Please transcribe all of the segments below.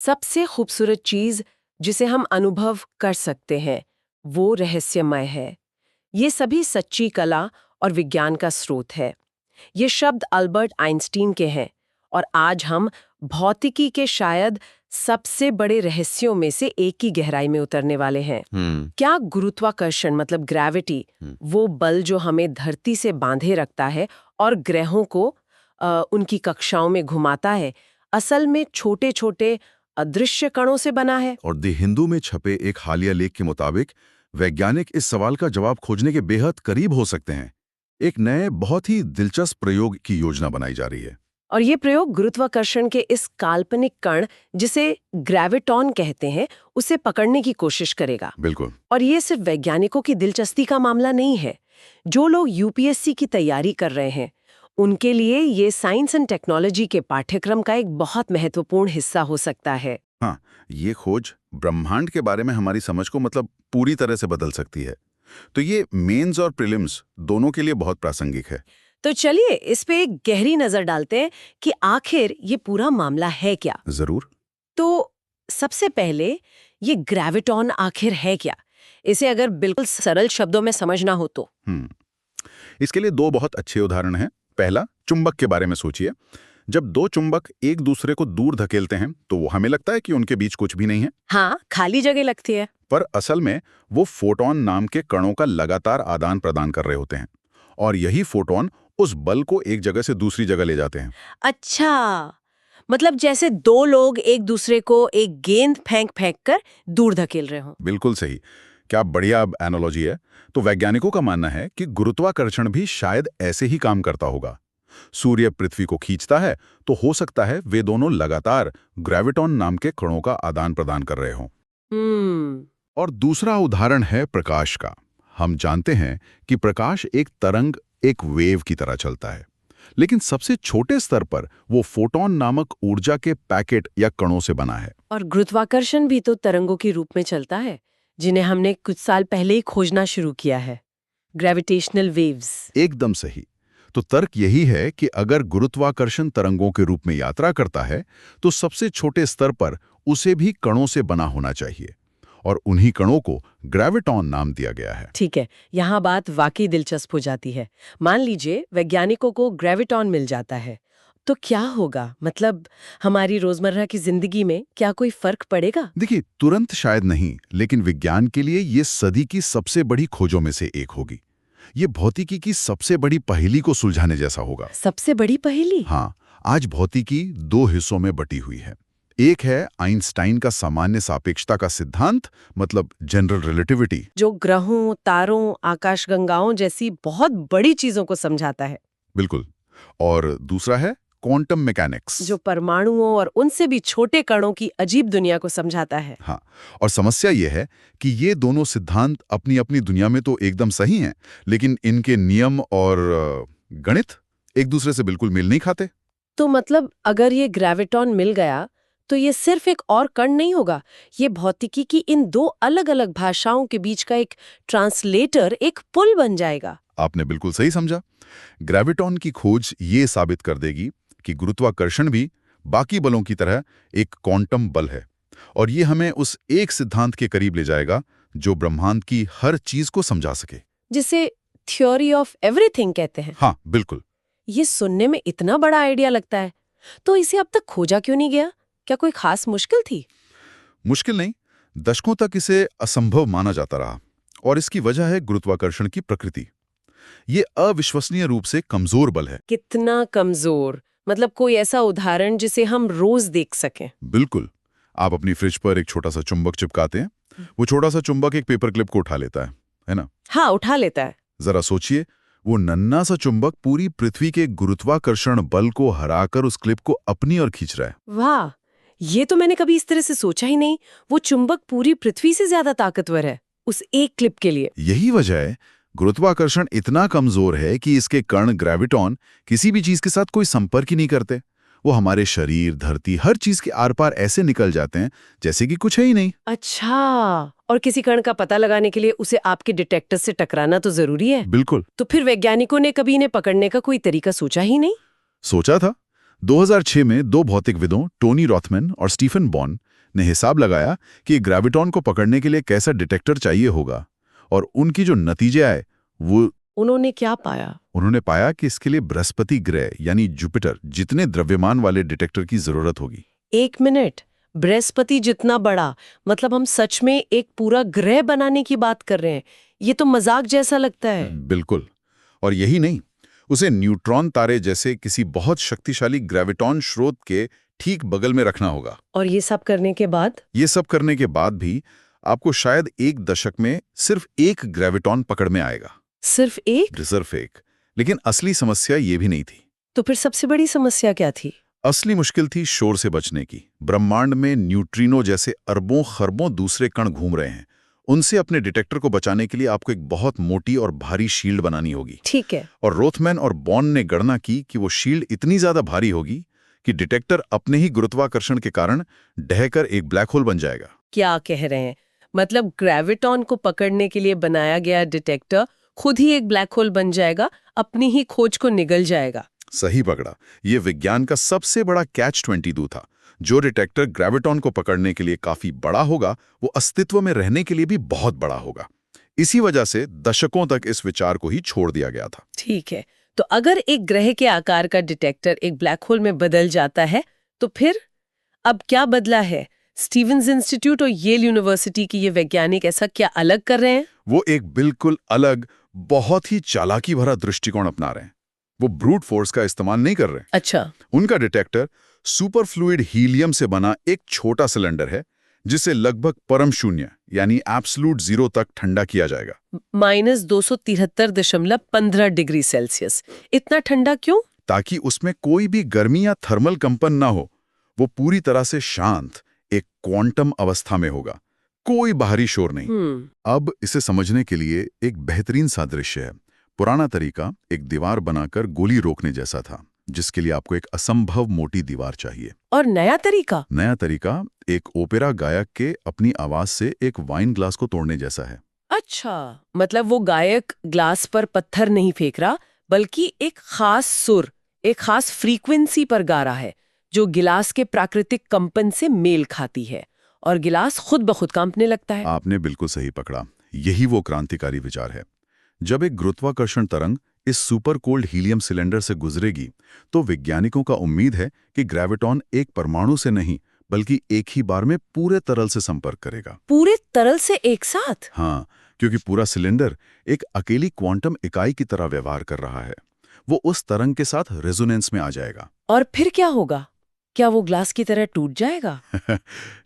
सबसे खूबसूरत चीज जिसे हम अनुभव कर सकते हैं वो रहस्यमय है। ये सभी सच्ची कला और विज्ञान का स्रोत है। ये शब्द अल्बर्ट आइंस्टीन के हैं और आज हम भौतिकी के शायद सबसे बड़े रहस्यों में से एक की गहराई में उतरने वाले हैं। क्या गुरुत्वाकर्षण मतलब ग्रेविटी, वो बल जो हमें धरती से बांधे रखता है और ग्रहों को उनकी कक्षाओं में घुमाता है, असल में छोटे छोटे अदृश्य कणों से बना है? और द हिंदू में छपे एक हालिया लेख के मुताबिक वैज्ञानिक इस सवाल का जवाब खोजने के बेहद करीब हो सकते हैं। एक नए बहुत ही दिलचस्प प्रयोग की योजना बनाई जा रही है। और ये प्रयोग गुरुत्वाकर्षण के इस काल्पनिक कण जिसे ग्रेविटॉन कहते हैं उसे पकड़ने की कोशिश करेगा। बिल्कुल। और ये सिर्फ वैज्ञानिकों की दिलचस्पी का मामला नहीं है। जो लोग यूपीएससी की तैयारी कर रहे हैं उनके लिए ये साइंस एंड टेक्नोलॉजी के पाठ्यक्रम का एक बहुत महत्वपूर्ण हिस्सा हो सकता है। हाँ, ये खोज ब्रह्मांड के बारे में हमारी समझ को पूरी तरह से बदल सकती है। तो ये मेंस और प्रीलिम्स दोनों के लिए बहुत प्रासंगिक है। तो चलिए इस पे एक गहरी नजर डालते हैं कि आखिर ये पूरा मामला है क्या। जरूर। तो सबसे पहले ये ग्रेविटॉन आखिर है क्या, इसे अगर बिल्कुल सरल शब्दों में समझना हो तो। इसके लिए दो बहुत अच्छे उदाहरण हैं। पहला, चुंबक के बारे में सोचिए। जब दो चुंबक एक दूसरे को दूर धकेलते हैं तो हमें लगता है कि उनके बीच कुछ भी नहीं है। हाँ, खाली जगह लगती है। पर असल में वो फोटॉन नाम के कणों का लगातार आदान प्रदान कर रहे होते हैं और यही फोटॉन उस बल को एक जगह से दूसरी जगह ले जाते हैं। अच्छा, मतलब जैसे दो लोग एक दूसरे को एक गेंद फेंक फेंक कर दूर धकेल रहे हो। बिल्कुल सही। क्या बढ़िया एनालॉजी है। तो वैज्ञानिकों का मानना है कि गुरुत्वाकर्षण भी शायद ऐसे ही काम करता होगा। सूर्य पृथ्वी को खींचता है तो हो सकता है वे दोनों लगातार ग्रेविटॉन नाम के कणों का आदान प्रदान कर रहे हों। और दूसरा उदाहरण है प्रकाश का। हम जानते हैं कि प्रकाश एक तरंग, एक वेव की तरह चलता है, लेकिन सबसे छोटे स्तर पर वो फोटॉन नामक ऊर्जा के पैकेट या कणों से बना है। और गुरुत्वाकर्षण भी तो तरंगों के रूप में चलता है, जिन्हें हमने कुछ साल पहले ही खोजना शुरू किया है, ग्रेविटेशनल वेव्स। एकदम सही। तो तर्क यही है कि अगर गुरुत्वाकर्षण तरंगों के रूप में यात्रा करता है तो सबसे छोटे स्तर पर उसे भी कणों से बना होना चाहिए और उन्हीं कणों को ग्रेविटॉन नाम दिया गया है। ठीक है, यहाँ बात वाकई दिलचस्प हो जाती है। मान लीजिए वैज्ञानिकों को ग्रेविटॉन मिल जाता है, तो क्या होगा? मतलब हमारी रोजमर्रा की जिंदगी में क्या कोई फर्क पड़ेगा? देखिए, तुरंत शायद नहीं, लेकिन विज्ञान के लिए ये सदी की सबसे बड़ी खोजों में से एक होगी। ये भौतिकी की सबसे बड़ी पहेली को सुलझाने जैसा होगा। सबसे बड़ी पहेली? हाँ, आज भौतिकी दो हिस्सों में बटी हुई है। एक है आइंस्टाइन का सामान्य सापेक्षता का सिद्धांत, मतलब जनरल रिलेटिविटी, जो ग्रहों, तारों, आकाशगंगाओं जैसी बहुत बड़ी चीजों को समझाता है। बिल्कुल। और दूसरा है क्वांटम मैकेनिक्स, जो परमाणुओं और उनसे भी छोटे कणों की अजीब दुनिया को समझाता है। हाँ। और समस्या ये है कि ये दोनों सिद्धांत अपनी अपनी दुनिया में तो एकदम सही हैं, लेकिन इनके नियम और गणित एक दूसरे से बिल्कुल मेल नहीं खाते। तो मतलब अगर ये ग्रेविटॉन मिल गया तो ये सिर्फ एक और कण नहीं होगा, ये भौतिकी की इन दो अलग अलग भाषाओं के बीच का एक ट्रांसलेटर, एक पुल बन जाएगा। आपने बिल्कुल सही समझा। ग्रेविटॉन की खोज ये साबित कर देगी कि गुरुत्वाकर्षण भी बाकी बलों की तरह एक क्वांटम बल है और ये हमें उस एक सिद्धांत के करीब ले जाएगा जो ब्रह्मांड की हर चीज को समझा सके, जिसे थ्योरी ऑफ एवरीथिंग कहते हैं। हाँ, बिल्कुल। ये सुनने में इतना बड़ा आइडिया लगता है, तो इसे अब तक खोजा क्यों नहीं गया? क्या कोई खास मुश्किल थी? मुश्किल नहीं, दशकों तक इसे असंभव माना जाता रहा और इसकी वजह है गुरुत्वाकर्षण की प्रकृति। ये अविश्वसनीय रूप से कमजोर बल है। कितना कमजोर? मतलब कोई ऐसा उदाहरण जिसे हम रोज देख सकें? बिल्कुल। आप अपनी फ्रिज पर एक छोटा सा चुंबक चिपकाते हैं, वो छोटा सा चुंबक एक पेपर क्लिप को उठा लेता है ना? हाँ, उठा लेता है। जरा सोचिए, वो नन्हा सा चुंबक पूरी पृथ्वी के गुरुत्वाकर्षण बल को हराकर उस क्लिप को अपनी ओर खींच रहा है। वाह, ये तो मैंने कभी इस तरह से सोचा ही नहीं। वो चुंबक पूरी पृथ्वी से ज्यादा ताकतवर है उस एक क्लिप के लिए। यही वजह है गुरुत्वाकर्षण इतना कमजोर है कि इसके कण ग्रेविटॉन किसी भी चीज के साथ कोई संपर्क ही नहीं करते। वो हमारे शरीर, धरती, हर चीज के आर पार ऐसे निकल जाते हैं जैसे कि कुछ है ही नहीं। अच्छा, और किसी कण का पता लगाने के लिए उसे आपके डिटेक्टर से टकराना तो जरूरी है। बिल्कुल। तो फिर वैज्ञानिकों ने कभी इन्हें पकड़ने का कोई तरीका सोचा ही नहीं? सोचा था। 2006 में दो भौतिकविदों टोनी रॉथमैन और स्टीफन बॉर्न ने हिसाब लगाया कि ग्रेविटॉन को पकड़ने के लिए कैसा डिटेक्टर चाहिए होगा, और उनकी जो नतीजे आए वो उन्होंने क्या पाया? उन्होंने पाया कि इसके लिए बृहस्पति ग्रह यानी जुपिटर जितने द्रव्यमान वाले डिटेक्टर की जरूरत होगी। 1 मिनट, बृहस्पति जितना बड़ा, मतलब हम सच में एक पूरा ग्रह बनाने की बात कर रहे हैं। ये तो मजाक जैसा लगता है। बिल्कुल। और यही नहीं, उसे न्यूट्रॉन तारे जैसे किसी बहुत शक्तिशाली ग्रेविटॉन स्रोत के ठीक बगल में रखना होगा। और ये सब करने के बाद? ये सब करने के बाद भी आपको शायद 1 दशक में सिर्फ 1 ग्रेविटॉन पकड़ में आएगा। सिर्फ एक? सिर्फ 1। लेकिन असली समस्या ये भी नहीं थी। तो फिर सबसे बड़ी समस्या क्या थी? असली मुश्किल थी शोर से बचने की। ब्रह्मांड में न्यूट्रिनो जैसे अरबों खरबों दूसरे कण घूम रहे हैं। उनसे अपने डिटेक्टर को बचाने के लिए आपको एक बहुत मोटी और भारी शील्ड बनानी होगी। ठीक है। और रोथमैन और बॉर्न ने गणना की कि वो शील्ड इतनी ज्यादा भारी होगी कि डिटेक्टर अपने ही गुरुत्वाकर्षण के कारण ढहकर एक ब्लैक होल बन जाएगा। क्या कह रहे हैं? मतलब ग्रेविटॉन को पकड़ने के लिए बनाया गया डिटेक्टर खुद ही एक ब्लैक होल बन जाएगा, अपनी ही खोज को निगल जाएगा। सही पकड़ा। ये विज्ञान का सबसे बड़ा कैच-22 था। जो डिटेक्टर ग्रेविटॉन को पकड़ने के लिए काफी बड़ा होगा, वो अस्तित्व में रहने के लिए भी बहुत बड़ा होगा। इसी वजह से दशकों तक इस विचार को ही छोड़ दिया गया था। ठीक है, तो अगर एक ग्रह के आकार का डिटेक्टर एक ब्लैक होल में बदल जाता है, तो फिर अब क्या बदला है? स्टीवेंस इंस्टीट्यूट और येल यूनिवर्सिटी की ये वैज्ञानिक ऐसा क्या अलग कर रहे हैं? वो एक बिल्कुल अलग, बहुत ही चालाकी भरा दृष्टिकोण अपना रहे हैं। वो ब्रूट फोर्स का इस्तेमाल नहीं कर रहे। अच्छा। उनका डिटेक्टर सुपरफ्लूइड हीलियम से बना एक छोटा सिलेंडर है, जिसे लगभग परम शून्य यानी एब्सोल्यूट जीरो तक ठंडा किया जाएगा। -273.15 डिग्री सेल्सियस। इतना ठंडा क्यों? ताकि उसमें कोई भी गर्मी या थर्मल कंपन ना हो। वो पूरी तरह से शांत, एक क्वांटम अवस्था में होगा। कोई बाहरी शोर नहीं। अब इसे समझने के लिए एक बेहतरीन सादृश्य है। पुराना तरीका एक दीवार बनाकर गोली रोकने जैसा था, जिसके लिए आपको एक असंभव मोटी दीवार चाहिए। और नया तरीका? नया तरीका एक ओपेरा गायक के अपनी आवाज से एक वाइन ग्लास को तोड़ने जैसा है। अच्छा, मतलब वो गायक ग्लास पर पत्थर नहीं फेंक रहा, बल्कि एक खास सुर, एक खास फ्रीक्वेंसी पर गा रहा है, जो गिलास के प्राकृतिक कंपन से मेल खाती है, और गिलास खुद ब खुद कांपने लगता है। आपने बिल्कुल सही पकड़ा। यही वो क्रांतिकारी विचार है। जब एक गुरुत्वाकर्षण तरंग इस सुपर कोल्ड हीलियम सिलेंडर से गुजरेगी, तो वैज्ञानिकों का उम्मीद है कि ग्रेविटॉन एक परमाणु से नहीं, बल्कि एक ही बार में पूरे तरल से संपर्क करेगा। पूरे तरल से एक साथ? हाँ, क्योंकि पूरा सिलेंडर एक अकेली क्वांटम इकाई की तरह व्यवहार कर रहा है। वो उस तरंग के साथ रेजोनेंस में आ जाएगा। और फिर क्या होगा? क्या वो ग्लास की तरह टूट जाएगा?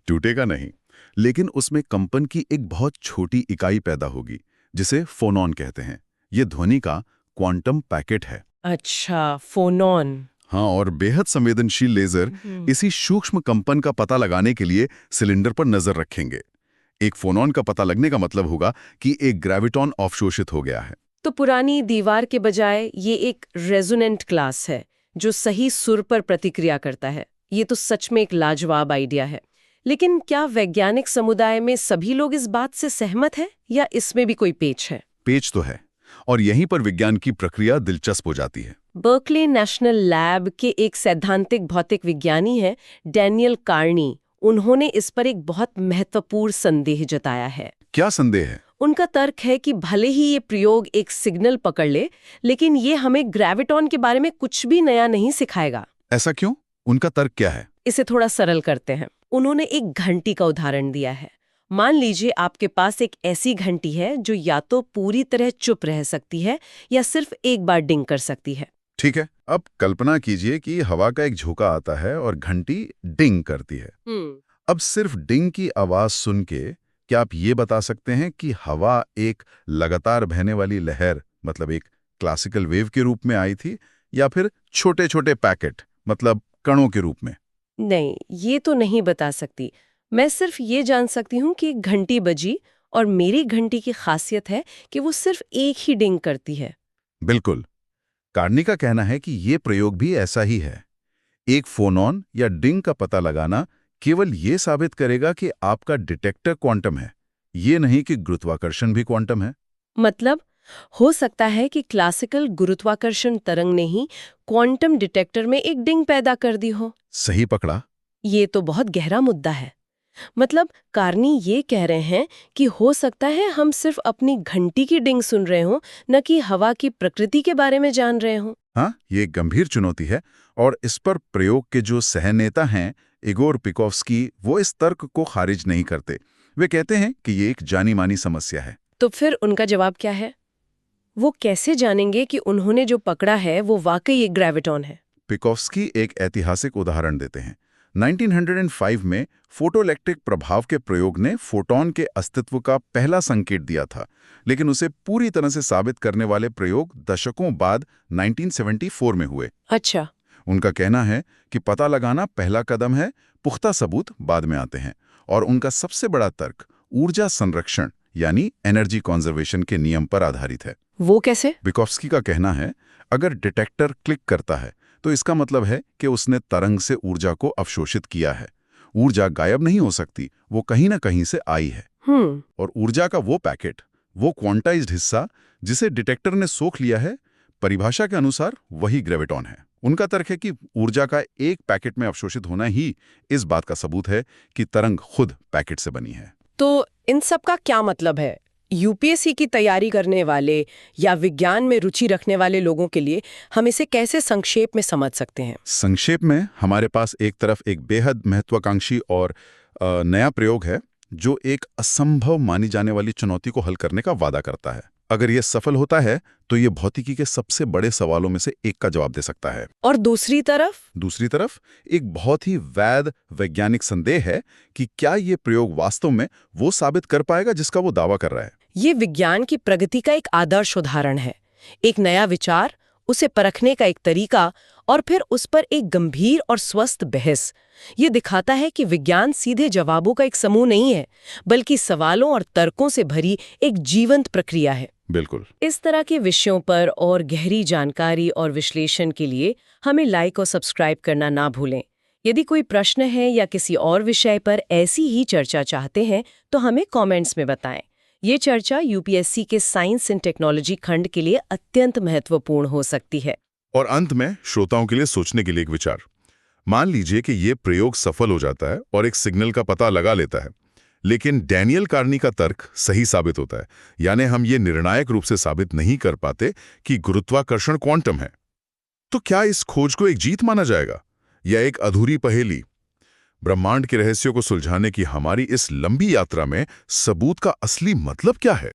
टूटेगा नहीं, लेकिन उसमें कंपन की एक बहुत छोटी इकाई पैदा होगी, जिसे फोनॉन कहते हैं। ये ध्वनि का क्वांटम पैकेट है। अच्छा, फोनॉन। हाँ, और बेहद संवेदनशील लेजर इसी सूक्ष्म कंपन का पता लगाने के लिए सिलेंडर पर नजर रखेंगे। एक फोनॉन का पता लगने का मतलब होगा कि एक ग्रेविटॉन अवशोषित हो गया है। तो पुरानी दीवार के बजाय ये एक रेजोनेंट ग्लास है, जो सही सुर पर प्रतिक्रिया करता है। ये तो सच में एक लाजवाब आइडिया है। लेकिन क्या वैज्ञानिक समुदाय में सभी लोग इस बात से सहमत हैं, या इसमें भी कोई पेच है? पेच तो है, और यहीं पर विज्ञान की प्रक्रिया दिलचस्प हो जाती है। बर्कले नेशनल लैब के एक सैद्धांतिक भौतिक विज्ञानी हैं, डैनियल कार्नी। उन्होंने इस पर एक बहुत महत्वपूर्ण संदेह जताया है। क्या संदेह है? उनका तर्क है कि भले ही ये प्रयोग एक सिग्नल पकड़ ले, लेकिन ये हमें ग्रेविटॉन के बारे में कुछ भी नया नहीं सिखाएगा। ऐसा क्यों? उनका तर्क क्या है? इसे थोड़ा सरल करते हैं। उन्होंने एक घंटी का उदाहरण दिया है। मान लीजिए आपके पास एक ऐसी घंटी है जो या तो पूरी तरह चुप रह सकती है, या सिर्फ एक बार डिंग कर सकती है। ठीक है, अब कल्पना कीजिए कि हवा का एक झोंका आता है और घंटी डिंग करती है। अब सिर्फ डिंग की आवाज सुन के क्या आप ये बता सकते हैं कि हवा एक लगातार बहने वाली लहर, मतलब एक क्लासिकल वेव के रूप में आई थी, या फिर छोटे छोटे पैकेट, मतलब कणों के रूप में? नहीं, ये तो नहीं बता सकती। मैं सिर्फ ये जान सकती हूँ कि घंटी बजी, और मेरी घंटी की खासियत है कि वो सिर्फ एक ही डिंग करती है। बिल्कुल। कार्नी का कहना है कि ये प्रयोग भी ऐसा ही है। एक फोनॉन या डिंग का पता लगाना केवल ये साबित करेगा कि आपका डिटेक्टर क्वांटम है, ये नहीं कि गुरुत्वाकर्षण भी क्वांटम है। मतलब हो सकता है कि क्लासिकल गुरुत्वाकर्षण तरंग ने ही क्वांटम डिटेक्टर में एक डिंग पैदा कर दी हो। सही पकड़ा। ये तो बहुत गहरा मुद्दा है। मतलब कार्नी ये कह रहे हैं कि हो सकता है हम सिर्फ अपनी घंटी की डिंग सुन रहे हों, न कि हवा की प्रकृति के बारे में जान रहे हों। हाँ, ये एक गंभीर चुनौती है और इस पर प्रयोग के जो सहनेता हैं, इगोर पिकोव्स्की, वो इस तर्क को खारिज नहीं करते। वे कहते हैं कि ये एक जानी-मानी समस्या है। तो फिर उनका जवाब क्या है? वो कैसे जानेंगे कि उन्होंने जो पकड़ा है वो वाकई एक ग्रेविटॉन है? पिकोव्स्की एक ऐतिहासिक उदाहरण देते हैं। 1905 में फोटोइलेक्ट्रिक प्रभाव के प्रयोग ने फोटॉन के अस्तित्व का पहला संकेत दिया था, लेकिन उसे पूरी तरह से साबित करने वाले प्रयोग दशकों बाद 1974 में हुए। अच्छा। उनका कहना है कि पता लगाना पहला कदम है, पुख्ता सबूत बाद में आते हैं, और उनका सबसे बड़ा तर्क ऊर्जा संरक्षण यानी एनर्जी कंजर्वेशन के नियम पर आधारित है। वो कैसे? पिकोव्स्की का कहना है, अगर डिटेक्टर क्लिक करता है तो इसका मतलब है कि उसने तरंग से ऊर्जा को अवशोषित किया है। ऊर्जा गायब नहीं हो सकती, वो कहीं ना कहीं से आई है। और ऊर्जा का वो पैकेट, वो क्वांटाइज्ड हिस्सा जिसे डिटेक्टर ने सोख लिया है, परिभाषा के अनुसार वही ग्रेविटॉन है। उनका तर्क है कि ऊर्जा का एक पैकेट में अवशोषित होना ही इस बात का सबूत है कि तरंग खुद पैकेट से बनी है। तो इन सब का क्या मतलब है? यूपीएससी की तैयारी करने वाले या विज्ञान में रुचि रखने वाले लोगों के लिए हम इसे कैसे संक्षेप में समझ सकते हैं? संक्षेप में हमारे पास एक तरफ एक बेहद महत्वाकांक्षी और नया प्रयोग है जो एक असंभव मानी जाने वाली चुनौती को हल करने का वादा करता है। अगर यह सफल होता है तो ये भौतिकी के सबसे बड़े सवालों में से एक का जवाब दे सकता है। और दूसरी तरफ एक बहुत ही वैध वैज्ञानिक संदेह है कि क्या ये प्रयोग वास्तव में वो साबित कर पाएगा जिसका वो दावा कर रहा है। ये विज्ञान की प्रगति का एक आदर्श उदाहरण है। एक नया विचार, उसे परखने का एक तरीका और फिर उस पर एक गंभीर और स्वस्थ बहस। ये दिखाता है कि विज्ञान सीधे जवाबों का एक समूह नहीं है, बल्कि सवालों और तर्कों से भरी एक जीवंत प्रक्रिया है। बिल्कुल। इस तरह के विषयों पर और गहरी जानकारी और विश्लेषण के लिए हमें लाइक और सब्सक्राइब करना ना भूलें। यदि कोई प्रश्न है या किसी और विषय पर ऐसी ही चर्चा चाहते हैं तो हमें कमेंट्स में बताएं। ये चर्चा यूपीएससी के साइंस एंड टेक्नोलॉजी खंड के लिए अत्यंत महत्वपूर्ण हो सकती है। और अंत में श्रोताओं के लिए सोचने के लिए एक विचार। मान लीजिए कि ये प्रयोग सफल हो जाता है और एक सिग्नल का पता लगा लेता है, लेकिन डैनियल कार्नी का तर्क सही साबित होता है, यानी हम ये निर्णायक रूप से साबित नहीं कर पाते कि गुरुत्वाकर्षण क्वांटम है। तो क्या इस खोज को एक जीत माना जाएगा या एक अधूरी पहेली? ब्रह्मांड के रहस्यों को सुलझाने की हमारी इस लंबी यात्रा में सबूत का असली मतलब क्या है?